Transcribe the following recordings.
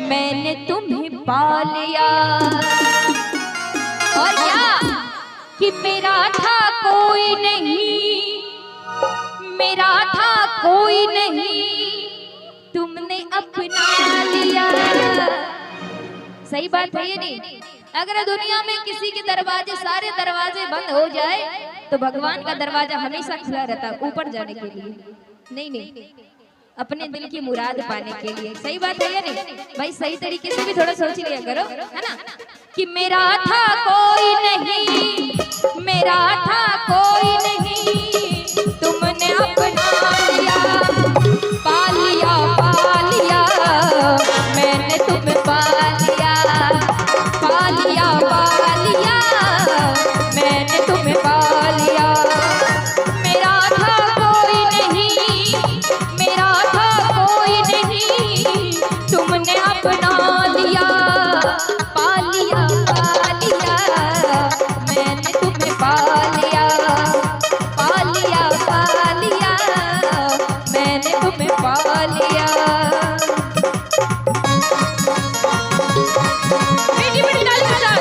मैंने तुम्हें पा लिया। और क्या कि मेरा था कोई नहीं, मेरा था कोई नहीं, तुमने अपना लिया। सही बात है ये नहीं? अगर दुनिया में किसी के दरवाजे, सारे दरवाजे बंद हो जाए तो भगवान का दरवाजा हमेशा खुला रहता है ऊपर जाने के लिए। नहीं नहीं, अपने दिल की मुराद पाने के लिए। सही बात है या नहीं भाई? सही तरीके से भी थोड़ा सोच लिया करो, है ना? कि मेरा था कोई नहीं, मेरा था कोई नहीं, तुमने अपना लिया। पा लिया, पा लिया, मैंने तुम्हें पा लिया। पा लिया, पा लिया, मैंने तुम्हें पा लिया। मेरा था कोई नहीं, मेरा था कोई नहीं, तुमने अपना लिया। पा लिया, पा लिया, मैंने तुम्हें पा लिया। पा लिया, पा लिया, मैंने तुम्हें पा लिया। बेटी बेटी ताली बजा।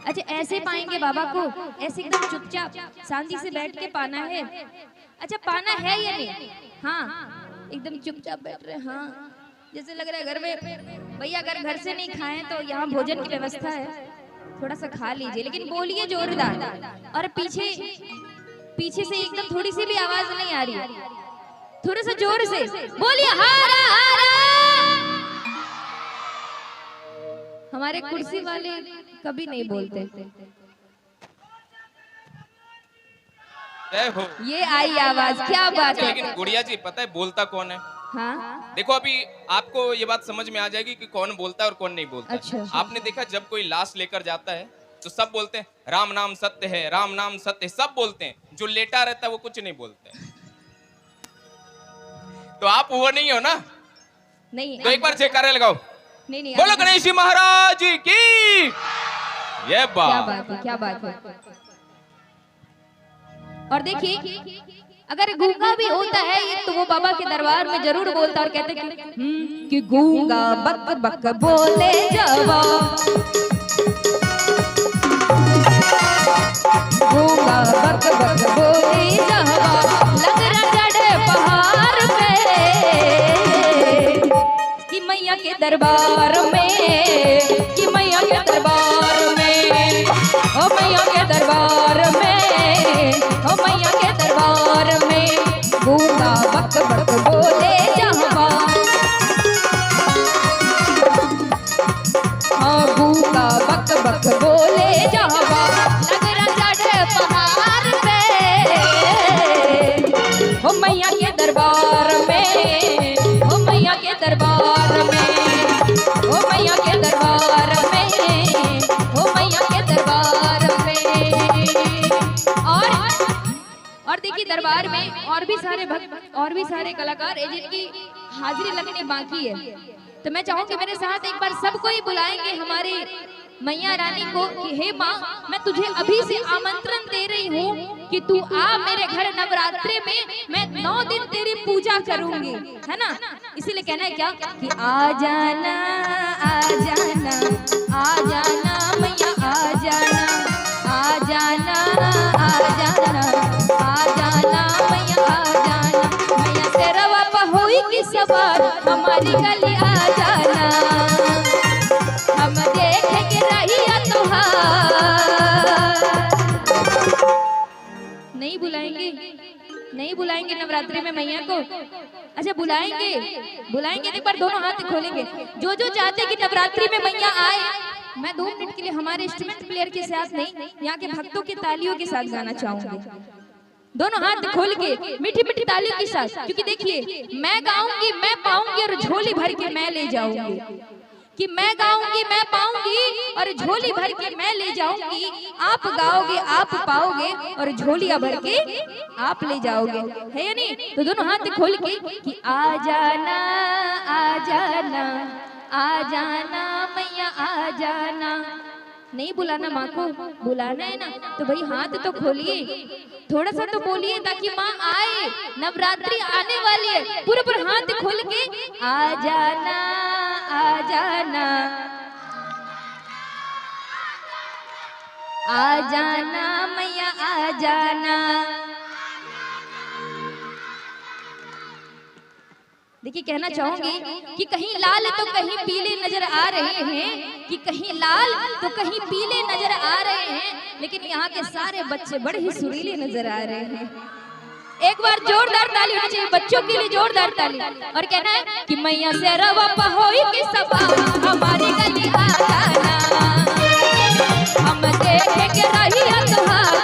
अच्छा ऐसे पाएंगे बाबा को, ऐसे एकदम चुपचाप शांति से बैठ के पाना है। अच्छा पाना है या नहीं? हाँ एकदम चुपचाप बैठ रहे। हाँ जैसे लग रहा है घर में भैया अगर घर से नहीं खाएं तो यहाँ भोजन की व्यवस्था है, थोड़ा सा खा लीजिए, लेकिन बोलिए जोरदार। और पीछे पीछे से एकदम थोड़ी सी भी आवाज नहीं आ रही है, थोड़ा सा जोर से बोलिए हारा हारा। हमारे कुर्सी वाले कभी नहीं बोलते। ये आई आवाज, क्या बात है? लेकिन गुड़िया जी पता है बोलता कौन है? हाँ देखो अभी आपको ये बात समझ में आ जाएगी कि कौन बोलता है और कौन नहीं बोलता। अच्छा। आपने देखा जब कोई लाश लेकर जाता है तो सब बोलते हैं राम नाम सत्य है, राम नाम सत्य है, सब बोलते हैं। जो लेटा रहता है वो कुछ नहीं बोलते। तो आप वो नहीं हो ना? नहीं तो एक बार जयकारा लगाओ। नहीं नहीं, बोलो गणेश जी महाराज की। ये क्या बात है, क्या बात है। और देखिए अगर गूंगा भी होता है ये तो वो बाबा के दरबार में जरूर बोलता और कहते कि गूंगा बक बक बोले जवा, गूंगा बक बक बोले जवा, लग रहा जड़े पहाड़ पे कि मैया के दरबार में, कि मैया के दरबार में, ओ मैया के दरबार में, ओ मैया के दरबार में, गूंगा बक बक बोले जहवा। हाँ गूंगा बक बक बोले जहवा, लग रहा चढ़े पहाड़ पे, ओ मैया के दरबार में, ओ मैया के दरबार में, ओ मैया के दरबार में, ओ मैया के दरबार में। और देखिए दरबार में और भी सारे भक्त और भी सारे कलाकार है जिनकी हाजिरी लगने बाकी है। तो मैं चाहूंगी मेरे साथ एक बार सबको ही बुलाएंगे हमारे मैया रानी को कि हे माँ मैं तुझे अभी से आमंत्रण दे रही हूँ कि तू आ मेरे घर नवरात्रि में, मैं 9 दिन तेरी पूजा करूंगी, है ना? इसीलिए कहना है क्या कि आ जाना आ जाना आ जाना मैया आ जाना, आ जाना आ जाना आ जाना मैया आ जाना, मैया से रवा पहुई की सवार हमारी गली आ जाना, हम देखेंगे रहिया तुहार। नहीं बुलाएंगे, नहीं बुलाएंगे नवरात्रि में मैया को? अच्छा बुलाएंगे, बुलाएंगे। एक बार दोनों हाथ खोलेंगे जो जो चाहते हैं कि नवरात्रि में मैया आए। मैं 2 मिनट के लिए हमारे इंस्ट्रूमेंट प्लेयर के साथ नहीं, यहाँ के भक्तों की तालियों के साथ गाना चाहूंगी। दोनों हाथ खोल के मीठी मीठी तालियों के साथ, क्योंकि देखिए मैं गाऊंगी मैं पाऊंगी और झोली भर के मैं ले जाऊंगी, कि मैं गाऊंगी मैं पाऊंगी और झोली भर के मैं ले जाऊंगी, आप गाओगे आप पाओगे और झोलियां भर के आप ले जाओगे, है या नहीं? तो दोनों हाथ खोल के कि आ जाना आ जाना आ जाना मैया आ जाना। नहीं बुलाना माँ को, बुलाना है ना तो भाई हाथ तो खोलिए, थोड़ा सा तो बोलिए ताकि माँ आए, नवरात्रि आने वाली है। पूरा पूरा हाथ खोल के आ जाना आ जाना आ जाना मैया आ जाना। देखिए कहना चाहूंगी कि कहीं लाल तो कहीं पीले नजर आ रहे हैं, कि कहीं लाल तो कहीं पीले नजर आ रहे हैं, लेकिन यहाँ के सारे बच्चे बड़े ही सुरीले नजर आ रहे हैं। एक बार जोरदार ताली होनी चाहिए बच्चों के लिए, जोरदार ताली। और कहना है कि मैया से रवा पहोई की सबा हमारी गली आ जाना, हम देखेंगे रही तुम्हारा